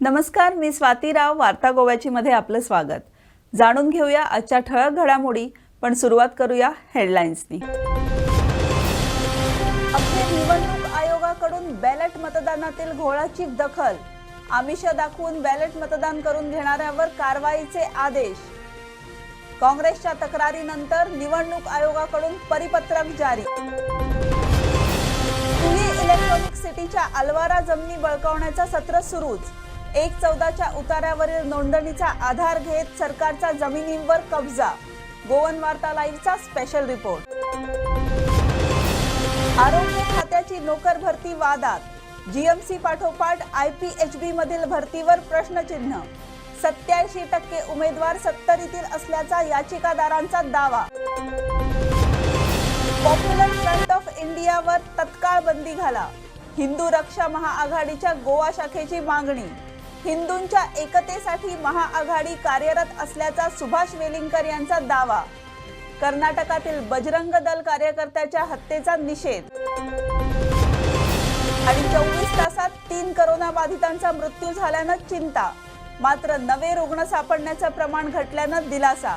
नमस्कार, मी स्वाती राव. वार्ता गोव्याची मध्ये आपलं स्वागत. जाणून घेऊया आजच्या ठळक घडामोडी, पण सुरुवात करूया हेडलाईन्सनी. अखेर निवडणूक आयोगाकडून बॅलेट मतदानातील घोळाची दखल. आमिष दाखवून बॅलेट मतदान करून घेणाऱ्यावर कारवाईचे आदेश. काँग्रेसच्या तक्रारीनंतर निवडणूक आयोगाकडून परिपत्रक जारी. पुणे इलेक्ट्रॉनिक सिटीच्या अलवारा जमिनी बळकावण्याचा सत्र सुरूच. 1/14च्या उतार्यावरील नोंदणीचा आधार घेत सरकारचा जमिनींवर कब्जा. गोवन वार्ता लाईव्हचा स्पेशल रिपोर्ट. आरोग्य खात्याची नोकर भरती वादात. जीएमसी पाठोपाठ IPHB मधील भरतीवर प्रश्नचिन्ह. 87% उमेदवार सत्तरीतील असल्याचा याचिकादारांचा दावा. पॉप्युलर फ्रंट ऑफ इंडियावर तत्काळ बंदी घाला. हिंदू रक्षा महाआघाडीच्या गोवा शाखेची मागणी. हिंदूंच्या एकतेसाठी महाआघाडी कार्यरत असल्याचा सुभाष वेलिंगकर यांचा दावा. कर्नाटकातील बजरंग दल कार्यकर्त्याच्या हत्येचा निषेध. आणि 24 तासात 3 कोरोना बाधितांचा मृत्यू झाल्यानं चिंता. मात्र नवे रुग्ण सापडण्याचं प्रमाण घटल्यानं दिलासा.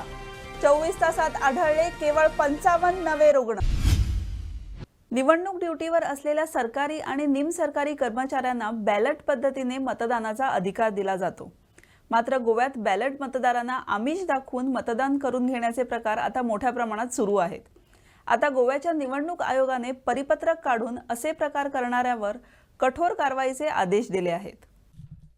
24 तासात आढळले केवळ 55 नवे रुग्ण. निवडणूक ड्युटीवर असलेल्या सरकारी आणि निमसरकारी कर्मचाऱ्यांना बॅलेट पद्धतीने मतदानाचा अधिकार दिला जातो. मात्र गोव्यात बॅलेट मतदारांना आमिष दाखवून मतदान करून घेण्याचे प्रकार आता मोठ्या प्रमाणात सुरू आहेत. आता गोव्याच्या निवडणूक आयोगाने परिपत्रक काढून असे प्रकार करणाऱ्यावर कठोर कारवाईचे आदेश दिले आहेत.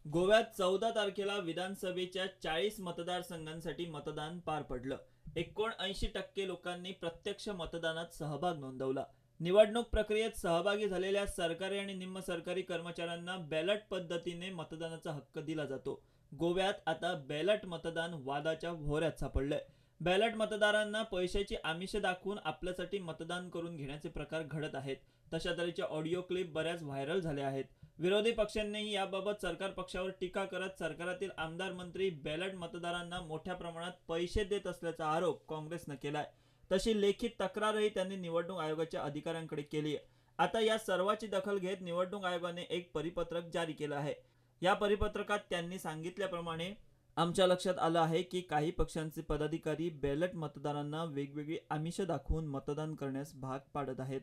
गोव्यात 14 तारखेला विधानसभेच्या 40 मतदारसंघांसाठी मतदान पार पडलं. 79% लोकांनी प्रत्यक्ष मतदानात सहभाग नोंदवला. निवडणूक प्रक्रियेत सहभागी झालेल्या सरकारी आणि निम्न सरकारी कर्मचाऱ्यांना बॅलेट पद्धतीने मतदानाचा हक्क दिला जातो. गोव्यात आता बॅलेट मतदान वादाच्या भोवऱ्यात सापडलंय. बॅलेट मतदारांना पैशाची आमिष दाखवून आपल्यासाठी मतदान करून घेण्याचे प्रकार घडत आहेत. तशा तऱ्हेचे ऑडिओ क्लिप बऱ्याच व्हायरल झाले आहेत. विरोधी पक्षांनीही याबाबत सरकार पक्षावर टीका करत सरकारातील आमदार मंत्री बॅलेट मतदारांना मोठ्या प्रमाणात पैसे देत असल्याचा आरोप काँग्रेसनं केलाय. तशी लेखी तक्रारही त्यांनी निवडणूक आयोगाच्या अधिकाऱ्यांकडे केली आहे. आता या सर्वाची दखल घेत निवडणूक आयोगाने एक परिपत्रक जारी केलं आहे. या परिपत्रकात त्यांनी सांगितल्याप्रमाणे आमच्या लक्षात आलं आहे की काही पक्षांचे पदाधिकारी बॅलेट मतदारांना वेगवेगळी आमिष दाखवून मतदान करण्यास भाग पाडत आहेत.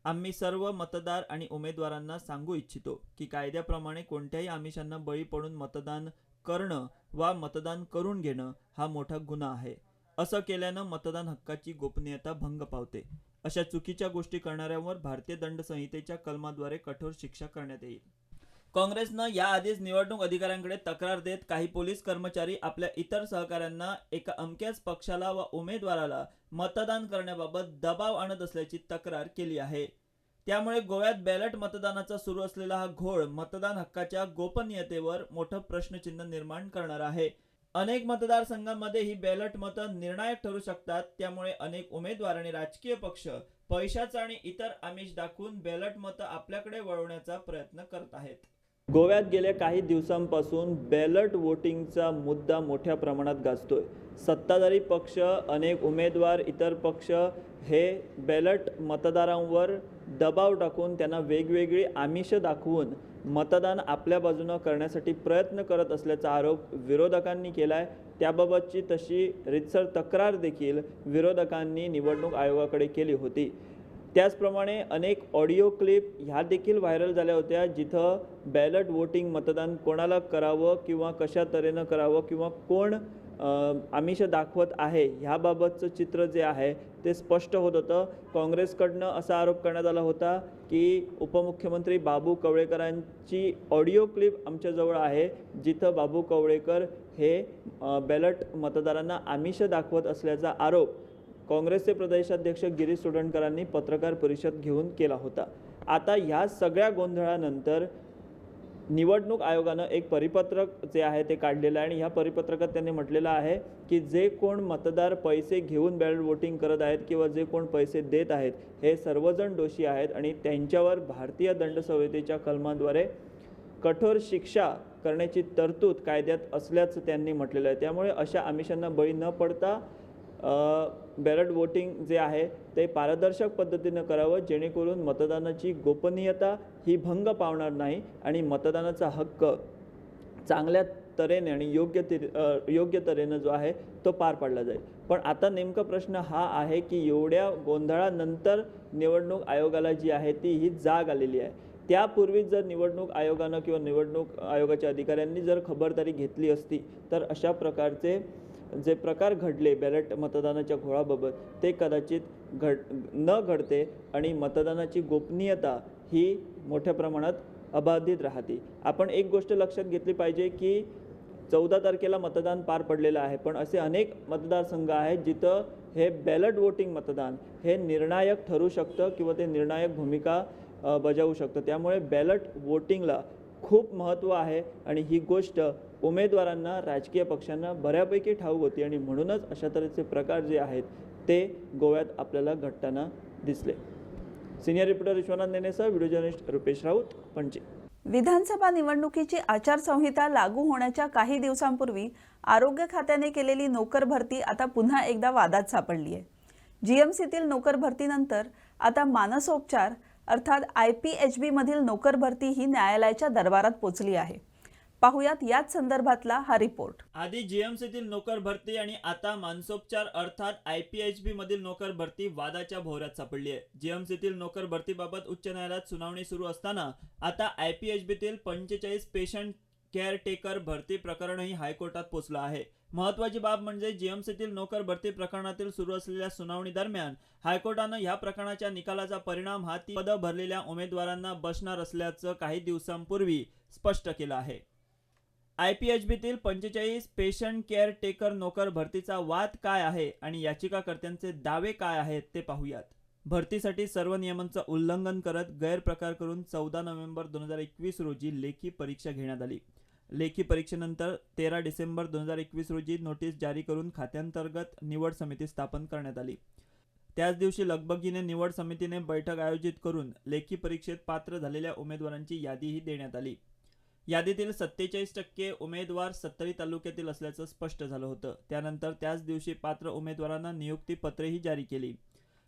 आम्ही सर्व मतदार आणि उमेदवारांना सांगू इच्छितो की कायद्याप्रमाणे कोणत्याही आमिषांना बळी पडून मतदान करणं वा मतदान करून घेणं हा मोठा गुन्हा आहे. असं केल्यानं मतदान हक्काची गोपनीयता भंग पावते. अशा चुकीच्या गोष्टी करणाऱ्यांवर भारतीय दंड संहितेच्या कलमाद्वारे कठोर शिक्षा करण्यात येईल. काँग्रेसनं याआधीच निवडणूक अधिकाऱ्यांकडे तक्रार देत काही पोलीस कर्मचारी आपल्या इतर सहकाऱ्यांना एका अमक्याच पक्षाला व उमेदवाराला मतदान करण्याबाबत दबाव आणत असल्याची तक्रार केली आहे. त्यामुळे गोव्यात बॅलेट मतदानाचा सुरू असलेला हा घोळ मतदान हक्काच्या गोपनीयतेवर मोठं प्रश्नचिन्ह निर्माण करणार आहे. अनेक मतदारसंघांमध्ये ही बॅलेट मतं निर्णायक ठरू शकतात. त्यामुळे अनेक उमेदवार आणि राजकीय पक्ष पैशाचा आणि इतर आमिष दाखवून बॅलेट मतं आपल्याकडे वळवण्याचा प्रयत्न करत आहेत. गोव्यात गेल्या काही दिवसांपासून बॅलेट वोटिंगचा मुद्दा मोठ्या प्रमाणात गाजतोय. सत्ताधारी पक्ष, अनेक उमेदवार, इतर पक्ष हे बॅलेट मतदारांवर दबाव टाकून त्यांना वेगवेगळी आमिष दाखवून मतदान आपल्या बाजूनं करण्यासाठी प्रयत्न करत असल्याचा आरोप विरोधकांनी केलाय. त्याबाबतची तशी रीतसर तक्रार देखील विरोधकांनी निवडणूक आयोगाकडे केली होती. त्याचप्रमाणे अनेक ऑडिओ क्लिप ह्या देखील व्हायरल झाल्या होत्या, जिथं बॅलेट वोटिंग मतदान कोणाला करावं किंवा कशा तऱ्हेनं करावं किंवा कोण आमिष दाखवत आहे ह्याबाबतचं चित्र जे आहे ते स्पष्ट होत होतं. काँग्रेसकडनं असा आरोप करण्यात आला होता की उपमुख्यमंत्री बाबू कवळेकरांची ऑडिओ क्लिप आमच्याजवळ आहे, जिथं बाबू कवळेकर हे बॅलेट मतदारांना आमिष दाखवत असल्याचा आरोप काँग्रेसचे प्रदेशाध्यक्ष गिरीश चोडणकरांनी पत्रकार परिषद घेऊन केला होता. आता ह्या सगळ्या गोंधळानंतर निवडणूक आयोगानं एक परिपत्रक जे आहे ते काढलेलं आहे आणि ह्या परिपत्रकात त्यांनी म्हटलेलं आहे की जे कोण मतदार पैसे घेऊन बॅलेट वोटिंग करत आहेत किंवा जे कोण पैसे देत आहेत हे सर्वजण दोषी आहेत आणि त्यांच्यावर भारतीय दंड संहितेच्या कलमाद्वारे कठोर शिक्षा करण्याची तरतूद कायद्यात असल्याचं त्यांनी म्हटलेलं आहे. त्यामुळे अशा आमिषांना बळी न पडता बॅलेट वोटिंग जे आहे ते पारदर्शक पद्धतीने करावं, जेणेकरून मतदानाची गोपनीयता ही भंग पावणार नाही आणि मतदानाचा हक्क चांगल्या तऱ्हेने आणि योग्य तऱ्हेनं जो आहे तो पार पाडला जाईल. पण आता नेमका प्रश्न हा आहे की एवढ्या गोंधळानंतर निवडणूक आयोगाला जी आहे ती ही जाग आलेली आहे. त्यापूर्वीच जर निवडणूक आयोगानं किंवा निवडणूक आयोगाच्या अधिकाऱ्यांनी जर खबरदारी घेतली असती तर अशा प्रकारचे जे प्रकार घडले बॅलेट मतदानाच्या घोळाबाबत ते कदाचित न घडते आणि मतदानाची गोपनीयता ही मोठ्या प्रमाणात अबाधित राहते. आपण एक गोष्ट लक्षात घेतली पाहिजे की 14 तारखेला मतदान पार पडलेलं आहे, पण असे अनेक मतदारसंघ आहेत जिथं हे बॅलेट वोटिंग मतदान हे निर्णायक ठरू शकतं किंवा ते निर्णायक भूमिका बजावू शकतं. त्यामुळे बॅलेट वोटिंगला खूप महत्त्व आहे आणि ही गोष्ट उमेदवारांना राजकीय पक्षांना बऱ्यापैकी ठाऊक होती आणि म्हणूनच अशा तऱ्हेचे प्रकार जे आहेत ते गोव्यात आपल्याला घडताना दिसले. सिनियर रिपोर्टर विश्वनाथ नेनेसह व्हिडिओ जर्नलिस्ट रुपेश राऊत, पणजी. विधानसभा निवडणुकीची आचारसंहिता लागू होण्याच्या काही दिवसांपूर्वी आरोग्य खात्याने केलेली नोकर भरती आता पुन्हा एकदा वादात सापडली आहे. जीएमसीतील नोकर भरतीनंतर आता मानसोपचार अर्थात IPHB मधील नोकर भरती ही न्यायालयाच्या दरबारात पोहोचली आहे. पाहुयात याच संदर्भातला हा रिपोर्ट. आधी जीएमसीतील नोकर भरती आणि आता मानसोपचार अर्थात IPHB मधील नोकर भरती वादाच्या भोवऱ्यात सापडली आहे. जीएमसीतील नोकर भरतीबाबत उच्च न्यायालयात सुनावणी सुरू असताना आता IPHBतील 45 पेशंट केअरटेकर भरती प्रकरणही हायकोर्टात पोहोचलं आहे. महत्त्वाची बाब म्हणजे जीएमसीतील नोकर भरती प्रकरणातील सुरू असलेल्या सुनावणी दरम्यान हायकोर्टानं या प्रकरणाच्या निकालाचा परिणाम हा ती पदं भरलेल्या उमेदवारांना बसणार असल्याचं काही दिवसांपूर्वी स्पष्ट केलं आहे. IPHBतील 45 पेशंट केअर टेकर नोकर भरतीचा वाद काय आहे आणि याचिकाकर्त्यांचे दावे काय आहेत ते पाहूयात. भरतीसाठी सर्व नियमांचं उल्लंघन करत गैरप्रकार करून 14 नोव्हेंबर 2021 रोजी लेखी परीक्षा घेण्यात आली. लेखी परीक्षेनंतर 13 डिसेंबर 2021 रोजी नोटीस जारी करून खात्यांतर्गत निवड समिती स्थापन करण्यात आली. त्याच दिवशी लगबगीने निवड समितीने बैठक आयोजित करून लेखी परीक्षेत पात्र झालेल्या उमेदवारांची यादीही देण्यात आली. यादीतील 47% उमेदवार सत्तरी तालुक्यातील असल्याचं स्पष्ट झालं होतं. त्यानंतर त्याच दिवशी पात्र उमेदवारांना नियुक्ती पत्रेही जारी केली.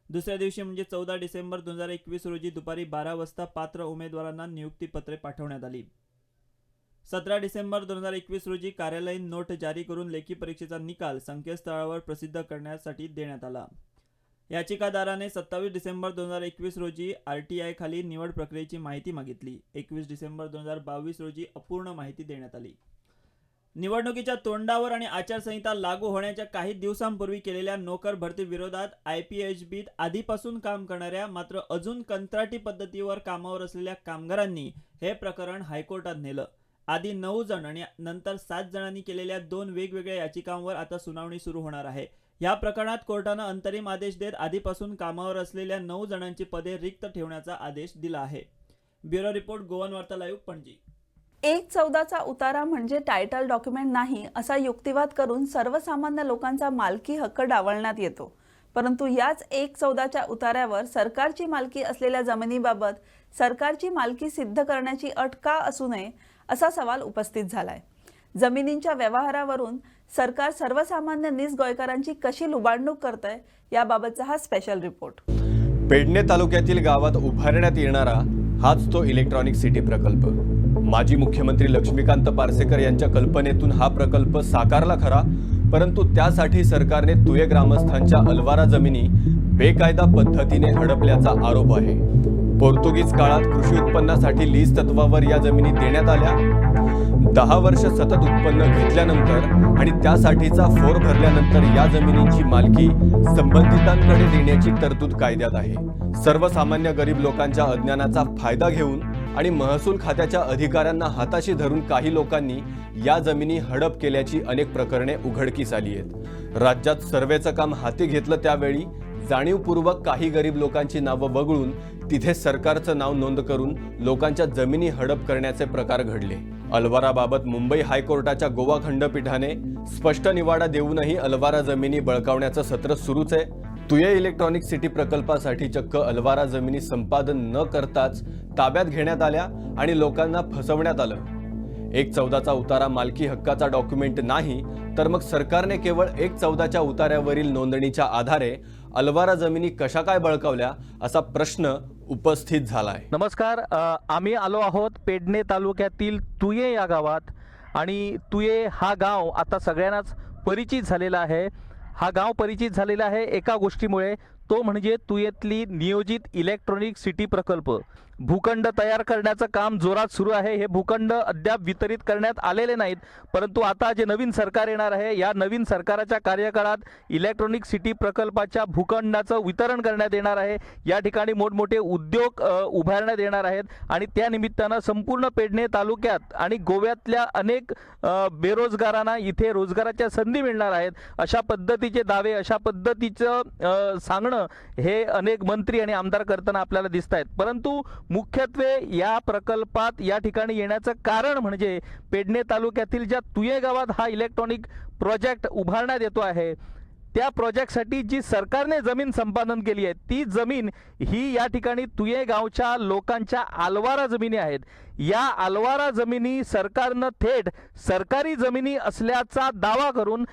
दुसऱ्या दिवशी म्हणजे 14 डिसेंबर 2021 रोजी दुपारी 12 वाजता पात्र उमेदवारांना नियुक्ती पत्रे पाठवण्यात आली. 17 डिसेंबर 2021 रोजी कार्यालयीन नोट जारी करून लेखी परीक्षेचा निकाल संकेतस्थळावर प्रसिद्ध करण्यासाठी देण्यात आला. याचिकादाराने 27 डिसेंबर 2021 रोजी RTI खाली निवड प्रक्रियेची माहिती मागितली. 21 डिसेंबर 2022 रोजी अपूर्ण माहिती देण्यात आली. निवडणुकीच्या तोंडावर आणि आचारसंहिता लागू होण्याच्या काही दिवसांपूर्वी केलेल्या नोकर भरती विरोधात IPHBत आधीपासून काम करणाऱ्या मात्र अजून कंत्राटी पद्धतीवर कामावर असलेल्या कामगारांनी हे प्रकरण हायकोर्टात नेलं. आधी 9 जण आणि नंतर 7 जणांनी केलेल्या 2 वेगवेगळ्या याचिकांवर आता सुनावणी सुरू होणार आहे. या प्रकरणात कोर्टानं अंतरिम आदेश देत आधीपासून कामावर असलेल्या 9 जणांची पदे रिक्त ठेवण्याचा आदेश दिला आहे. ब्युरो रिपोर्ट, गोवन वार्ता लाईव्ह, पणजी. 1/14चा उतारा म्हणजे टायटल डॉक्युमेंट नाही असा युक्तिवाद करून सर्वसामान्य लोकांचा मालकी हक्क डावलण्यात येतो. परंतु याच 1/14च्या उतार्यावर सरकारची मालकी असलेल्या जमिनीबाबत सरकारची मालकी सिद्ध करण्याची अट का असू नये असा सवाल उपस्थित झालाय. जमिनींच्या व्यवहारावरून सरकार सर्वसामान्य निसगोयकरांची कशी लुबाडणूक करतंय याबाबतचा हा स्पेशल रिपोर्ट. पेडणे तालुक्यातील गावात उभारण्यात येणारा हाच तो इलेक्ट्रॉनिक सिटी प्रकल्प. माजी मुख्यमंत्री लक्ष्मीकांत पार्सेकर यांच्या कल्पनेतून हा प्रकल्प साकारला खरा, परंतु त्यासाठी सरकारने तुये ग्रामस्थांच्या अलवारा जमिनी बेकायदा पद्धतीने हडपल्याचा आरोप आहे. पोर्तुगीज काळात कृषी उत्पन्नासाठी लीज तत्वावर या जमिनी देण्यात आल्या. 10 वर्ष सतत उत्पन्न घेतल्यानंतर आणि त्यासाठीचा फोर भरल्यानंतर या जमिनींची मालकी संबंधितांकडे देण्याची तरतूद कायद्यात आहे. सर्वसामान्य गरीब लोकांच्या अज्ञानाचा फायदा घेऊन आणि महसूल खात्याच्या अधिकाऱ्यांना हाताशी धरून काही लोकांनी या जमिनी हडप केल्याची अनेक प्रकरणे उघडकीस आली आहेत. राज्यात सर्वेचं काम हाती घेतलं त्यावेळी जाणीवपूर्वक काही गरीब लोकांची नावं वगळून तिथे सरकारचं नाव नोंद करून लोकांच्या जमिनी हडप करण्याचे प्रकार घडले. अलवाराबाबत मुंबई हायकोर्टाच्या गोवा खंडपीठाने स्पष्ट निवाडा देऊनही अलवारा जमिनी बळकावण्याचं सत्र सुरूच आहे. तुये इलेक्ट्रॉनिक सिटी प्रकल्पासाठी चक्क अलवारा जमिनी संपादन न करताच ताब्यात घेण्यात आल्या आणि लोकांना फसवण्यात आलं. 1/14चा उतारा मालकी हक्काचा डॉक्युमेंट नाही तर मग सरकारने केवळ 1/14च्या उतार्यावरील नोंदणीच्या आधारे अलवारा जमिनी कशा काय बळकावल्या असा प्रश्न उपस्थित झालाय. नमस्कार, आम्ही आलो आहोत पेडणे तालुक्यातील तुये या गावात आणि तुये हा गाव आता सगळ्यांनाच परिचित झालेला आहे. हा गाव परिचित झालेला आहे एका गोष्टीमुळे, तो म्हणजे तुयेतली नियोजित इलेक्ट्रॉनिक सिटी प्रकल्प. भूखंड तयार करण्याचं काम जोरात सुरू आहे. हे भूखंड अद्याप वितरित करण्यात आलेले नाहीत, परंतु आता जे नवीन सरकार येणार आहे या नवीन सरकारच्या कार्यकाळात इलेक्ट्रॉनिक सिटी प्रकल्पाच्या भूखंडाचं वितरण करण्यात येणार आहे. या ठिकाणी मोठमोठे उद्योग उभारण्यात येणार आहेत आणि त्या निमित्तानं संपूर्ण पेडणे तालुक्यात आणि गोव्यातल्या अनेक बेरोजगारांना इथे रोजगाराच्या संधी मिळणार आहेत. अशा पद्धतीचे दावे, अशा पद्धतीचं सांगणं हे अनेक मंत्री आणि आमदार करताना आपल्याला दिसत आहेत. परंतु मुख्यत्वे या प्रकल्पात या ठिकाणी येण्याचं कारण म्हणजे पेडणे तालुक्यातील ज्या तुये गावात हा इलेक्ट्रॉनिक प्रोजेक्ट उभारण्यात येतो आहे, त्या प्रोजेक्टसाठी जी सरकारने जमीन संपादन केली आहे ती जमीन ही या ठिकाणी तुये गावच्या लोकांच्या आलवारा जमिनी आहेत. या आलवारा जमिनी सरकारनं थेट सरकारी जमिनी असल्याचा दावा करून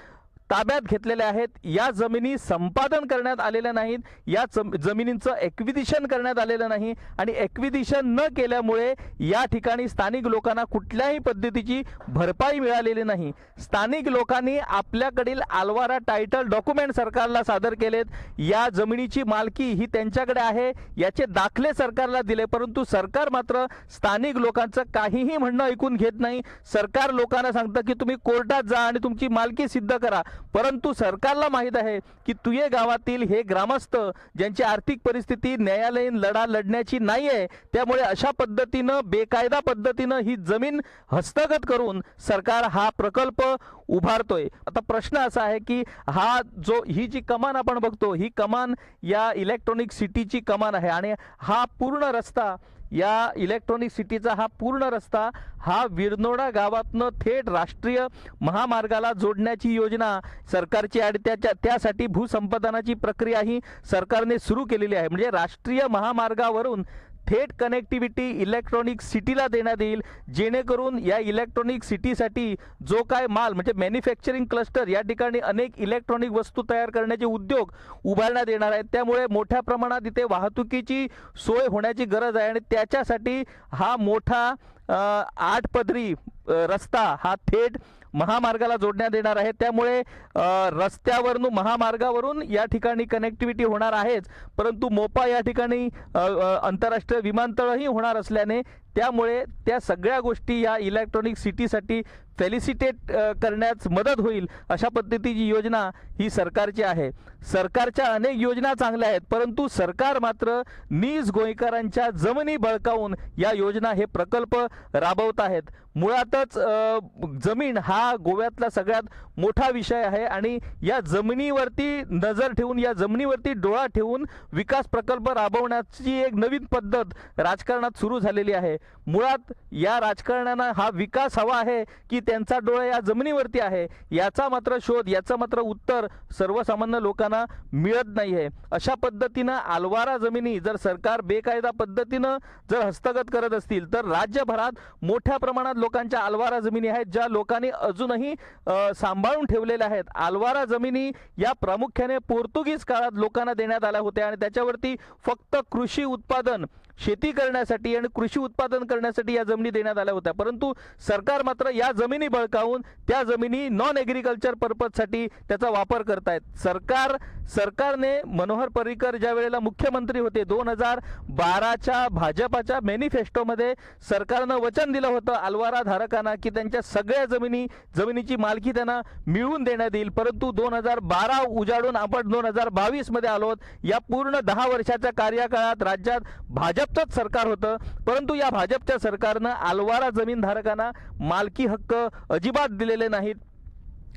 ताब्यात घेतलेल्या आहेत. या जमिनी संपादन करण्यात आलेल्या नाहीत, या जमिनींचं एक्विजिशन करण्यात आलेलं नाही आणि एक्विजिशन न केल्यामुळे या ठिकाणी स्थानिक लोकांना कुठल्याही पद्धतीची भरपाई मिळालेली नाही. स्थानिक लोकांनी आपल्याकडील आलवारा टायटल डॉक्युमेंट सरकारला सादर केलेत. या जमिनीची मालकी ही त्यांच्याकडे आहे याचे दाखले सरकारला दिले, परंतु सरकार मात्र स्थानिक लोकांचं काहीही म्हणणं ऐकून घेत नाही. सरकार लोकांना सांगतं की तुम्ही कोर्टात जा आणि तुमची मालकी सिद्ध करा, परंतु सरकारला माहीत आहे की तुये गावातील हे ग्रामस्थ ज्यांची आर्थिक परिस्थिती न्यायालयीन लढा लढण्याची नाही आहे, त्यामुळे अशा पद्धतीनं बेकायदा पद्धतीनं ही जमीन हस्तगत करून सरकार हा प्रकल्प उभारतोय. आता प्रश्न असा आहे की ही जी कमान आपण बघतो ही कमान या इलेक्ट्रॉनिक सिटीची कमान आहे आणि हा पूर्ण रस्ता, या इलेक्ट्रॉनिक सिटीचा हा पूर्ण रस्ता हा विरनोडा गावातनं थेट राष्ट्रीय महामार्गाला जोडण्याची योजना सरकारची आणि त्यासाठी भूसंपादनाची प्रक्रिया ही सरकारने सुरू केलेली आहे. म्हणजे राष्ट्रीय महामार्गावरून थेट कनेक्टिव्हिटी इलेक्ट्रॉनिक सिटीला देण्यात येईल, जेणेकरून या इलेक्ट्रॉनिक सिटीसाठी जो काय माल म्हणजे मॅन्युफॅक्चरिंग क्लस्टर, या ठिकाणी अनेक इलेक्ट्रॉनिक वस्तू तयार करण्याचे उद्योग उभारण्यात येणार आहेत. त्यामुळे मोठ्या प्रमाणात इथे वाहतुकीची सोय होण्याची गरज आहे आणि त्याच्यासाठी हा मोठा 8 पदरी रस्ता हा थेट महामार्गाला जोडण्यात येणार आहे. त्यामुळे रस्त्यावरून महामार्गावरून या ठिकाणी कनेक्टिव्हिटी होणार आहेच, परंतु मोपा या ठिकाणी आंतरराष्ट्रीय विमानतळही होणार असल्याने त्यामुळे त्या सगळ्या गोष्टी या इलेक्ट्रॉनिक सिटीसाठी फॅसिलिटेट करण्यास मदत होईल. अशा पद्धतीची योजना ही सरकारची आहे. सरकारच्या अनेक योजना चांगल्या आहेत, परंतु सरकार मात्र नीज गोयकरांच्या जमिनी बळकावून या योजना हे प्रकल्प राबवत आहेत. मुळातच जमीन हा गोव्यातला सगळ्यात मोठा विषय आहे आणि या जमिनीवरती नजर ठेवून, या जमिनीवरती डोळा ठेवून विकास प्रकल्प राबवण्याची एक नवीन पद्धत राजकारणात सुरू झालेली आहे. मुळात या राजकारण्यांना हा विकास हवा आहे की त्यांचा डोळा या जमिनीवरती आहे, याचा मात्र शोध, याचं मात्र उत्तर सर्वसामान्य लोकांना मिळत नाही आहे. अशा पद्धतीनं आलवारा जमिनी जर सरकार बेकायदा पद्धतीनं जर हस्तगत करत असतील तर राज्यभरात मोठ्या प्रमाणात लोकांच्या आलवारा जमिनी आहेत ज्या लोकांनी अजूनही सांभाळून ठेवलेल्या आहेत. आलवारा जमिनी या प्रामुख्याने पोर्तुगीज काळात लोकांना देण्यात आल्या होत्या आणि त्याच्यावरती फक्त कृषी उत्पादन, शेती करण्यासाठी आणि कृषी उत्पादन करण्यासाठी या जमिनी देण्यात आल्या होत्या. परंतु सरकार मात्र या जमिनी बळकावून त्या जमिनी नॉन ॲग्रिकल्चर पर्पजसाठी त्याचा वापर करतायत. सरकारने मनोहर पर्रिकर ज्या वेळेला मुख्यमंत्री होते 2012च्या भाजपाच्या मॅनिफेस्टोमध्ये सरकारनं वचन दिलं होतं आलवारा धारकांना की त्यांच्या सगळ्या जमिनीची मालकी त्यांना मिळवून देण्यात येईल. परंतु 2012 उजाडून आपण 2022 मध्ये आलोत. या पूर्ण 10 वर्षाच्या कार्यकाळात राज्यात भाजपचंच सरकार होतं, परंतु या भाजपच्या सरकारनं आलवारा जमीनधारकांना मालकी हक्क अजिबात दिलेले नाहीत.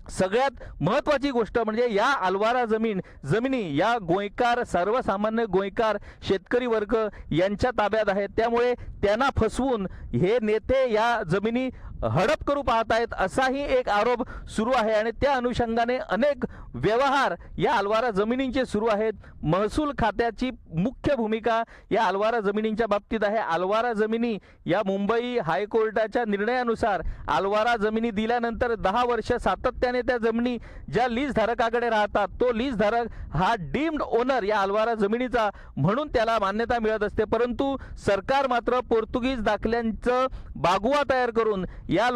सगळ्यात महत्त्वाची गोष्ट म्हणजे या आलवारा जमिनी या गोयकार, सर्वसामान्य गोयकार शेतकरी वर्ग यांच्या ताब्यात आहेत. त्यामुळे त्यांना फसवून हे नेते या जमिनी हडप करू पाहत आहेत असाही एक आरोप सुरू आहे आणि त्या अनुषंगाने अनेक व्यवहार या आलवारा जमिनींचे सुरू आहेत. महसूल खात्याची मुख्य भूमिका या आलवारा जमिनींच्या बाबतीत आहे. आलवारा जमिनी या मुंबई हायकोर्टाच्या निर्णयानुसार आलवारा जमिनी दिल्यानंतर 10 वर्ष सातत्याने त्या जमिनी ज्या लीज धारकाकडे राहतात तो लीज धारक हा डीम्ड ओनर या आलवारा जमिनीचा म्हणून त्याला मान्यता मिळत असते. परंतु सरकार मात्र पोर्तुगीज दाखल्यांचं बागुवा तयार करून या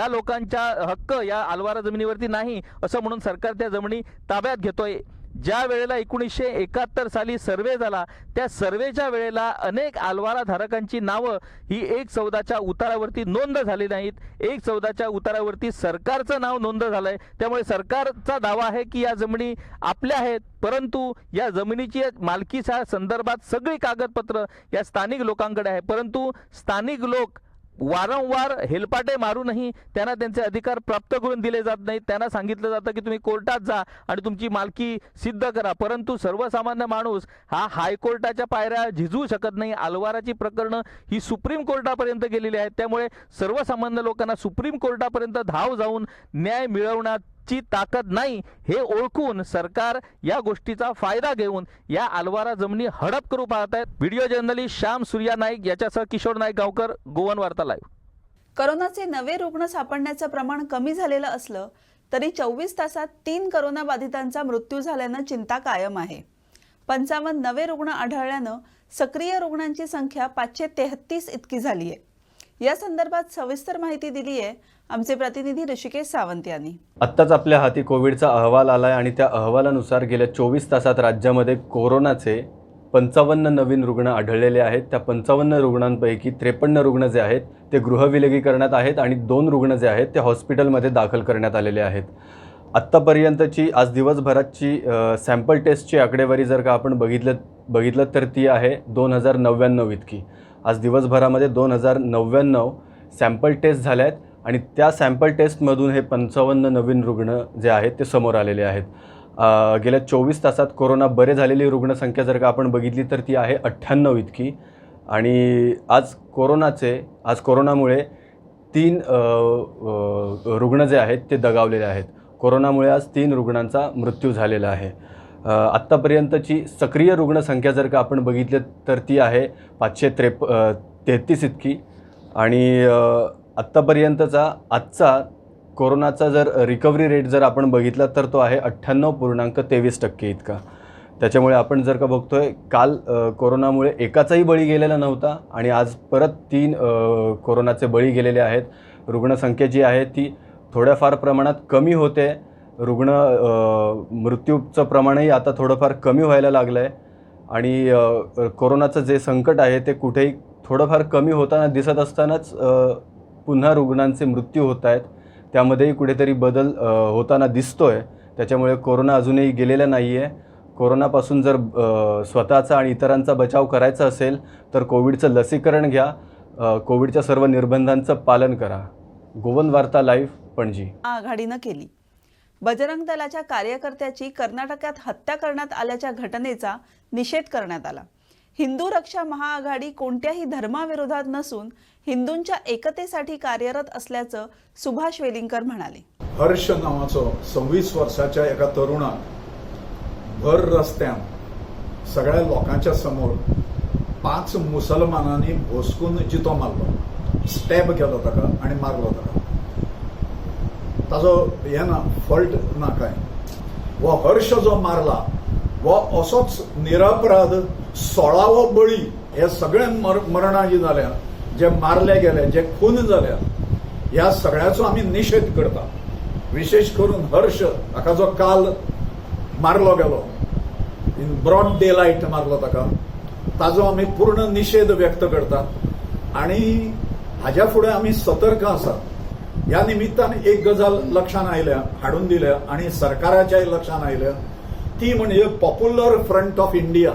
लोकांच्या हक्क या आलवारा जमिनीवरती नाही असं म्हणून सरकार त्या जमिनी ताब्यात घेतोय. ज्या वेळेला 1971 साली सर्वे झाला त्या सर्वेच्या वेळेला अनेक आलवारा धारकांची नावं ही 1/14च्या उतारावरती नोंद झाली नाहीत. 1/14च्या उतारावरती सरकारचं नाव नोंद झालंय. त्यामुळे सरकारचा दावा आहे की या जमिनी आपल्या आहेत, परंतु या जमिनीची मालकीच्या संदर्भात सगळी कागदपत्र या स्थानिक लोकांकडे आहे. परंतु स्थानिक लोक वारंवार हेलपाटे मारूनही त्यांना त्यांचे अधिकार प्राप्त करून दिले जात नाहीत. त्यांना सांगितलं जातं की तुम्ही कोर्टात जा आणि तुमची मालकी सिद्ध करा, परंतु सर्वसामान्य माणूस हा हायकोर्टाच्या पायऱ्या झिजवू शकत नाही. आलवाराची प्रकरणं ही सुप्रीम कोर्टापर्यंत गेलेली आहेत. त्यामुळे सर्वसामान्य लोकांना सुप्रीम कोर्टापर्यंत धाव जाऊन न्याय मिळवण्याची ताकद नाही हे ओळखून सरकार या गोष्टीचा फायदा घेऊन या आलवारा जमिनी हडप करू पाहत आहेत. व्हिडिओ जर्नलिस्ट श्याम सूर्या नाईक याच्यासह किशोर नाईक गावकर, गोवन वार्ता लाईव्ह. करोनाचे नवे रुग्ण सापडण्याचं प्रमाण कमी झालेलं असलं तरी 24 तासात 3 करोना बाधितांचा मृत्यू झाल्यानं चिंता कायम आहे. 55 नवे रुग्ण आढळल्यानं सक्रिय रुग्णांची संख्या 533 इतकी झाली आहे. या संदर्भात सविस्तर माहिती दिली आहे आमचे प्रतिनिधी ऋषिकेश सावंत यांनी. आत्ताच आपल्या हाती कोविडचा अहवाल आलाय आणि त्या अहवालानुसार गेल्या 24 तासात राज्यामध्ये कोरोनाचे 55 नवीन रुग्ण आढळलेले आहेत. त्या 55 रुग्णांपैकी 53 रुग्ण जे आहेत ते गृहविलगीकरणात आहेत आणि 2 रुग्ण जे आहेत ते हॉस्पिटलमध्ये दाखल करण्यात आलेले आहेत. आत्तापर्यंतची आज दिवसभराची सॅम्पल टेस्टची आकडेवारी जर का आपण बघितलं तर ती आहे 2099 इतकी. आज दिवसभरामध्ये 2099 सॅम्पल टेस्ट झाल्या आहेत आणि त्या सॅम्पल टेस्टमधून हे 55 नवीन रुग्ण जे आहेत ते समोर आलेले आहेत. गेल्या 24 तासात कोरोना बरे झालेली रुग्णसंख्या जर का आपण बघितली तर ती आहे 98 इतकी. आणि आज कोरोनामुळे 3 रुग्ण जे आहेत ते दगावलेले आहेत. कोरोनामुळे आज 3 रुग्णांचा मृत्यू झालेला आहे. आत्तापर्यंतची सक्रिय रुग्णसंख्या जर का आपण बघितली तर ती आहे 533 इतकी. आणि आत्तापर्यंतचा आजचा कोरोनाचा जर रिकव्हरी रेट जर आपण बघितला तर तो आहे 98.23% इतका. त्याच्यामुळे आपण जर का बघतोय काल कोरोनामुळे एकाचाही बळी गेलेला नव्हता आणि आज परत 3 कोरोनाचे बळी गेलेले आहेत. रुग्णसंख्या जी आहे ती थोड्याफार प्रमाणात कमी होते. मृत्यूचं प्रमाणही आता थोडंफार कमी व्हायला लागलं आहे आणि कोरोनाचं जे संकट आहे ते कुठेही थोडंफार कमी होताना दिसत असतानाच पुन्हा रुग्णांचे मृत्यू होत आहेत. त्यामध्येही कुठेतरी बदल होताना दिसतोय. त्याच्यामुळे कोरोना अजूनही गेलेला नाही आहे. कोरोनापासून जर स्वतःचा आणि इतरांचा बचाव करायचा असेल तर कोविडचं लसीकरण घ्या, कोविडच्या सर्व निर्बंधांचं पालन करा. गोवन वार्ता लाईव्ह, पणजी. आघाडीनं केली. बजरंग दलाच्या कार्यकर्त्याची कर्नाटकात हत्या करण्यात आल्याच्या घटनेचा निषेध करण्यात आला. हिंदू रक्षा महाआघाडी कोणत्याही धर्माविरोधात नसून हिंदूंच्या एकतेसाठी कार्यरत असल्याचं सुभाष वेलिंगकर म्हणाले. हर्ष नावाचो 26 वर्षाच्या एका तरुणाक भर रस्त्यान सगळ्या लोकांच्या समोर 5 मुसलमानांनी भोसकून जितो मारलो, स्टॅब केलो ताका आणि मारलो ताका. ताजो हे ना फॉल्ट ना काय. वो हर्ष जो मारला वो असोच निरपराध 16वो बळी हे सगळे मरणा जी जाल्या, जे मारले गेले, जे खून जाल्या, ह्या सगळ्याचो आम्ही निषेध करता. विशेष करून हर्ष ताका जो काल मारलो गेलो, इन ब्रॉड डे लाईट मारलो ताका, ताजो आम्ही पूर्ण निषेध व्यक्त करता आणि हाज्या फुडें आम्ही सतर्क आसात. ह्या निमित्तान एक गजाल लक्षात आयल्या, हाडून दिल्या आणि सरकाराच्याय लक्षात आयल्या, ती म्हणजे पॉप्युलर फ्रंट ऑफ इंडिया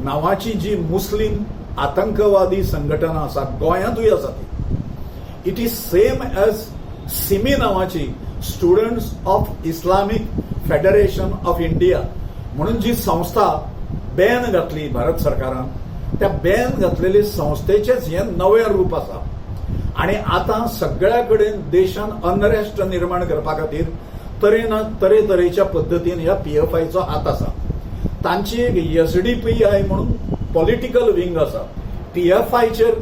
नावाची जी मुस्लिम आतंकवादी संघटना आसा, गोंयांतूय आसा ती. It is same as SIMI नावाची students of Islamic Federation of India म्हणून जी संस्था बॅन घातली भारत सरकारान, त्या बॅन घातलेली संस्थेचेच हे नवे रूप आसा. आणि आता सगळ्या कडेन देशान अनरेस्ट निर्माण करपा खातीर तरेतरेच्या पद्दतीन ह्या PFIचो हात आसा. तांची एक SDPI म्हणून पॉलिटिकल विंग आसा. PFIचेर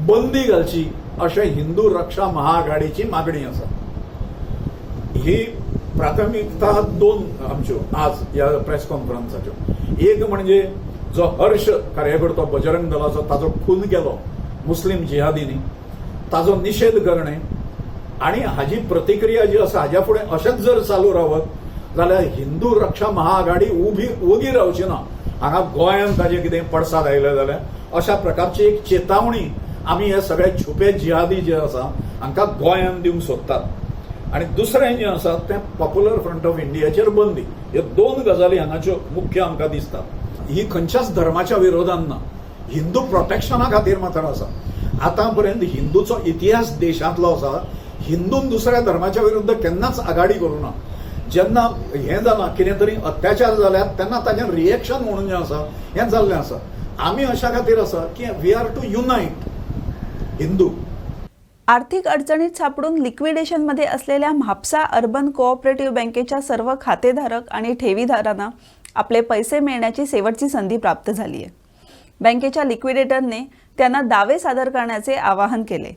बंदी घालची अशें हिंदू रक्षा महाआघाडीची मागणी आसा. ही प्राथमिकता 2 आमच्यो आज ह्या प्रेस कॉन्फरन्साच्यो. एक म्हणजे जो हर्ष कार्यकर्तो बजरंग दलाचो ताजो खून केलो मुस्लिम जिहादींनी, ताजो निषेध करणे आणि हाजी प्रतिक्रिया जी आसा हाज्या फुडें अशेंच जर चालू रावत जाल्यार हिंदू रक्षा महाआघाडी उगी रावची ना. हांगा गोंयांत ताजें कितें पडसाद आयले जाल्यार अशा प्रकारची एक चेतावणी आमी हे सगळे छुपे जिहादी जे आसा हांकां गोंयांत दिवंक सोदतात. आणि दुसरें जें आसा तें पॉप्युलर फ्रंट ऑफ इंडियाचेर बंदी. ह्यो दोन गजाली हांगाच्यो मुख्य आमकां दिसतात. ही खंयच्याच धर्माच्या विरोधान ना, हिंदू प्रोटेक्शना खातीर मात्र आसा. आतांपर्यंत हिंदूचो इतिहास देशांतलो आसा. हिंदून दुसऱ्या धर्माच्या विरुद्ध केन्नाच आघाडी करूं ना. जेन्ना हें जालां कितें तरी अत्याचार जाल्यात तेन्ना ताचें रिएक्शन म्हणून जें आसा हें जाल्लें आसा. आमी अशा खातीर आसा की वी आर टू युनायट हिंदू. आर्थिक अडचणीत सापडून लिक्विडेशनमध्ये असलेल्या म्हापसा अर्बन कोऑपरेटिव्ह बँकेच्या सर्व खातेधारक आणि ठेवीदारांना आपले पैसे मिळण्याची शेवटची संधी प्राप्त झाली आहे. बँकेच्या लिक्विडेटरने त्यांना दावे सादर करण्याचे आवाहन केले.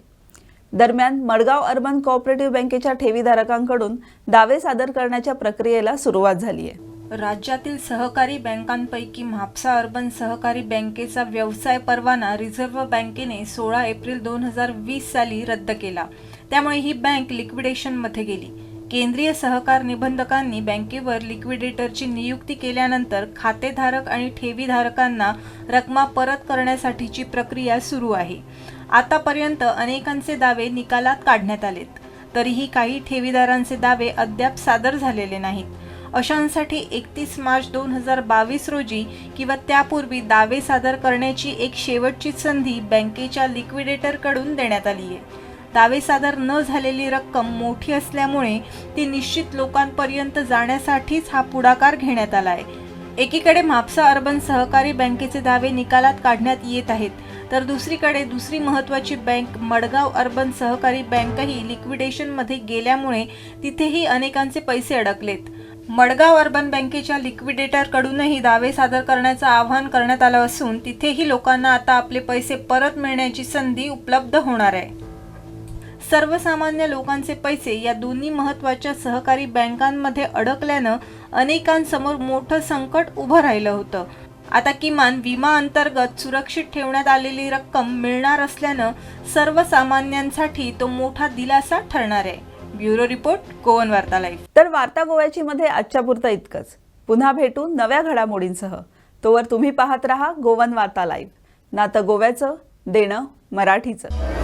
दरम्यान मडगाव अर्बन कोऑपरेटिव्ह बँकेच्या ठेवीधारकांकडून दावे सादर करण्याच्या प्रक्रियेला सुरुवात झाली आहे. राज्यातील सहकारी बँकांपैकी म्हापसा अर्बन सहकारी बँकेचा व्यवसाय परवाना रिझर्व्ह बँकेने 16 एप्रिल 2020 साली रद्द केला. त्यामुळे ही बँक लिक्विडेशनमध्ये गेली. केंद्रीय सहकार निबंधकांनी बँकेवर लिक्विडेटरची नियुक्ती केल्यानंतर खातेधारक आणि ठेवीधारकांना रकमा परत करण्यासाठीची प्रक्रिया सुरू आहे. आतापर्यंत अनेकांचे दावे निकालात काढण्यात आलेत, तरीही काही ठेवीदारांचे दावे अद्याप सादर झालेले नाहीत. अशांसाठी 31 मार्च 2022 रोजी किंवा त्यापूर्वी दावे सादर करण्याची एक शेवटची संधी बँकेच्या लिक्विडेटरकडून देण्यात आली आहे. दावे सादर न झालेली रक्कम मोठी असल्यामुळे ती निश्चित लोकांपर्यंत जाण्यासाठीच हा पुढाकार घेण्यात आला आहे. एकीकडे म्हापसा अर्बन सहकारी बँकेचे दावे निकालात काढण्यात येत आहेत, तर दुसरीकडे दुसरी महत्त्वाची बँक मडगाव अर्बन सहकारी बँकही लिक्विडेशनमध्ये गेल्यामुळे तिथेही अनेकांचे पैसे अडकलेत. मडगाव अर्बन बँकेच्या लिक्विडेटरकडूनही दावे सादर करण्याचं आवाहन करण्यात आलं असून तिथेही लोकांना आता आपले पैसे परत मिळण्याची संधी उपलब्ध होणार आहे. सर्वसामान्य लोकांचे पैसे या दोन्ही महत्त्वाच्या सहकारी बँकांमध्ये अडकल्यानं अनेकांसमोर मोठं संकट उभं राहिलं होतं. आता किमान विमा अंतर्गत सुरक्षित ठेवण्यात आलेली रक्कम मिळणार असल्यानं सर्वसामान्यांसाठी तो मोठा दिलासा ठरणार आहे. ब्युरो रिपोर्ट, गोवन वार्ता लाईव्ह. तर वार्ता गोव्याची मध्ये आजच्या पुरतं इतकंच. पुन्हा भेटू नव्या घडामोडींसह. तोवर तुम्ही पाहत रहा गोवन वार्ता लाईव्ह. नातं गोव्याचं, देणं मराठीचं.